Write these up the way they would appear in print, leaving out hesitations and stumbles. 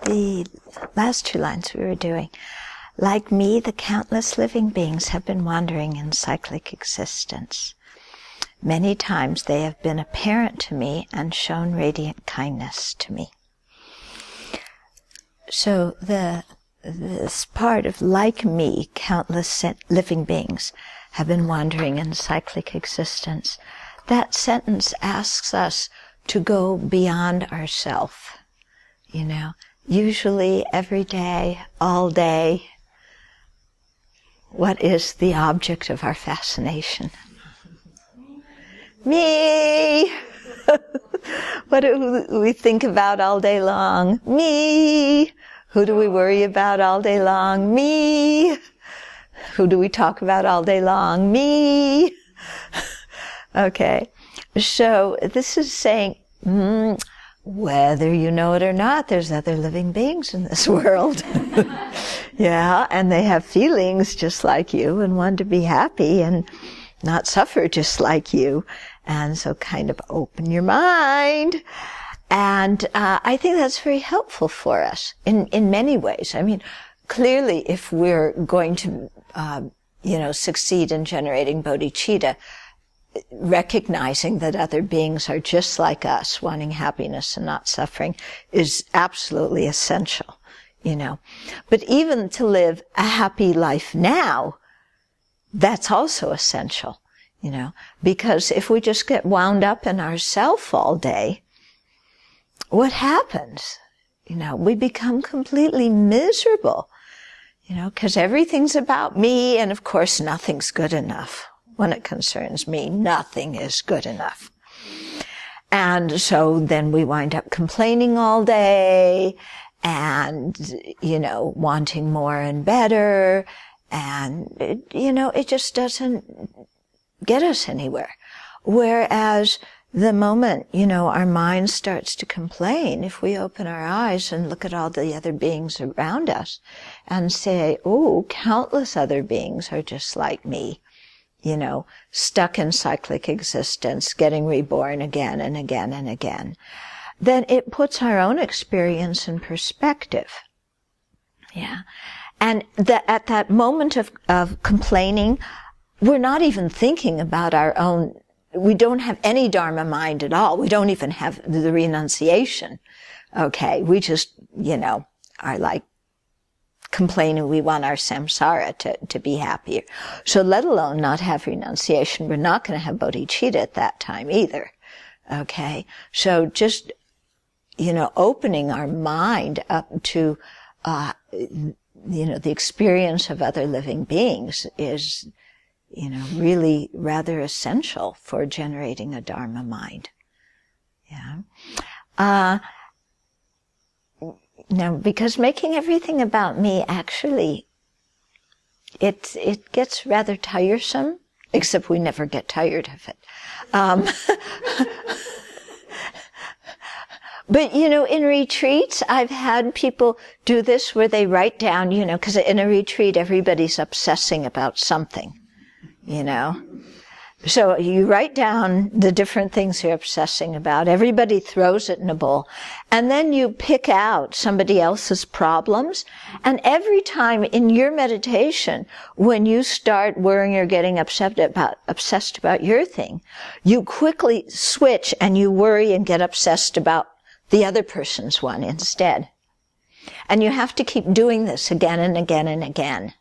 the last two lines we were doing. Like me, the countless living beings have been wandering in cyclic existence. Many times they have been apparent to me and shown radiant kindness to me. So this part of like me, countless living beings have been wandering in cyclic existence. That sentence asks us to go beyond ourself. You know, usually every day, all day, what is the object of our fascination? Me! What do we think about all day long? Me! Who do we worry about all day long? Me! Who do we talk about all day long? Me! Okay, so this is saying, whether you know it or not, there's other living beings in this world. Yeah, and they have feelings just like you and want to be happy and not suffer just like you. And so kind of open your mind. And I think that's very helpful for us in many ways. I mean, clearly if we're going to, succeed in generating bodhicitta, recognizing that other beings are just like us, wanting happiness and not suffering, is absolutely essential, you know. But even to live a happy life now, that's also essential, you know, because if we just get wound up in ourself all day, what happens? You know, we become completely miserable, you know, because everything's about me, and of course nothing's good enough. When it concerns me, nothing is good enough. And so then we wind up complaining all day and, you know, wanting more and better. And, it just doesn't get us anywhere. Whereas the moment, our mind starts to complain, if we open our eyes and look at all the other beings around us and say, oh, countless other beings are just like me, stuck in cyclic existence, getting reborn again and again and again, then it puts our own experience in perspective. Yeah. And at that moment of complaining, we're not even thinking about our own, we don't have any Dharma mind at all. We don't even have the renunciation. Okay. We just, are like, complaining we want our samsara to be happier. So let alone not have renunciation, we're not going to have bodhicitta at that time either. Okay? So just, opening our mind up to, the experience of other living beings is, really rather essential for generating a Dharma mind. Yeah. Now, because making everything about me, actually, it gets rather tiresome, except we never get tired of it. But, in retreats, I've had people do this where they write down, because in a retreat, everybody's obsessing about something, So you write down the different things you're obsessing about. Everybody throws it in a bowl. And then you pick out somebody else's problems. And every time in your meditation, when you start worrying or getting obsessed about your thing, you quickly switch and you worry and get obsessed about the other person's one instead. And you have to keep doing this again and again and again.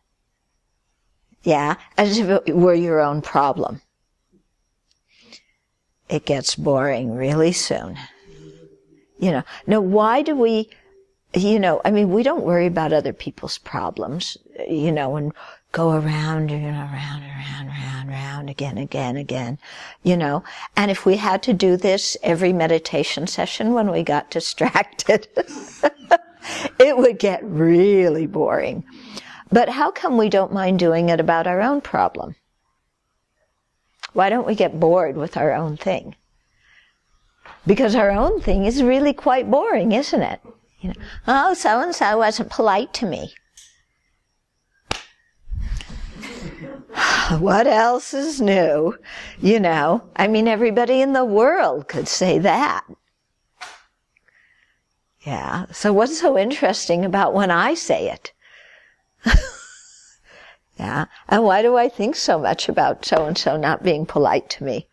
Yeah, as if it were your own problem. It gets boring really soon. Now why do we, we don't worry about other people's problems, and go around, round, again, and if we had to do this every meditation session when we got distracted, it would get really boring. But how come we don't mind doing it about our own problem? Why don't we get bored with our own thing? Because our own thing is really quite boring, isn't it? Oh, so-and-so wasn't polite to me. What else is new? Everybody in the world could say that. Yeah. So what's so interesting about when I say it? Yeah. And why do I think so much about so-and-so not being polite to me?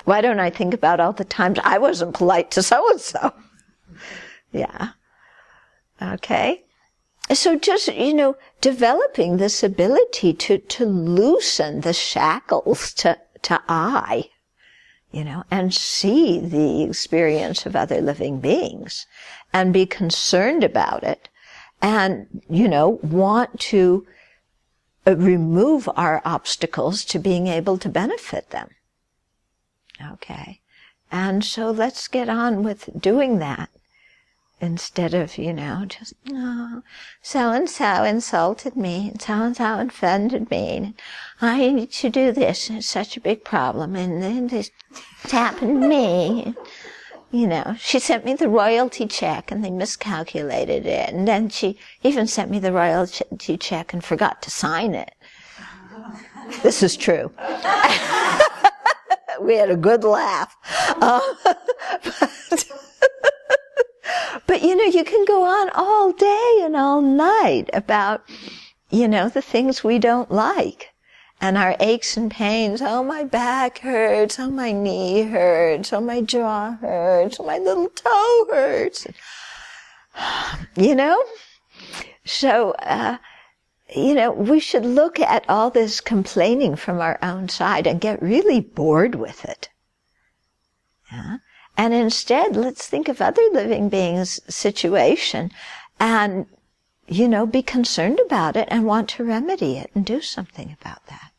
Why don't I think about all the times I wasn't polite to so-and-so? Yeah. Okay. So just, developing this ability to loosen the shackles to I, and see the experience of other living beings and be concerned about it and, want to remove our obstacles to being able to benefit them. Okay. And so let's get on with doing that instead of, just, oh, so-and-so insulted me and so-and-so offended me. And I need to do this. And it's such a big problem. And then this happened to me. She sent me the royalty check and they miscalculated it. And then she even sent me the royalty check and forgot to sign it. This is true. We had a good laugh. But you can go on all day and all night about, the things we don't like. And our aches and pains, oh, my back hurts, oh, my knee hurts, oh, my jaw hurts, oh, my little toe hurts. So, we should look at all this complaining from our own side and get really bored with it. Yeah? And instead, let's think of other living beings' situation and, be concerned about it and want to remedy it and do something about that.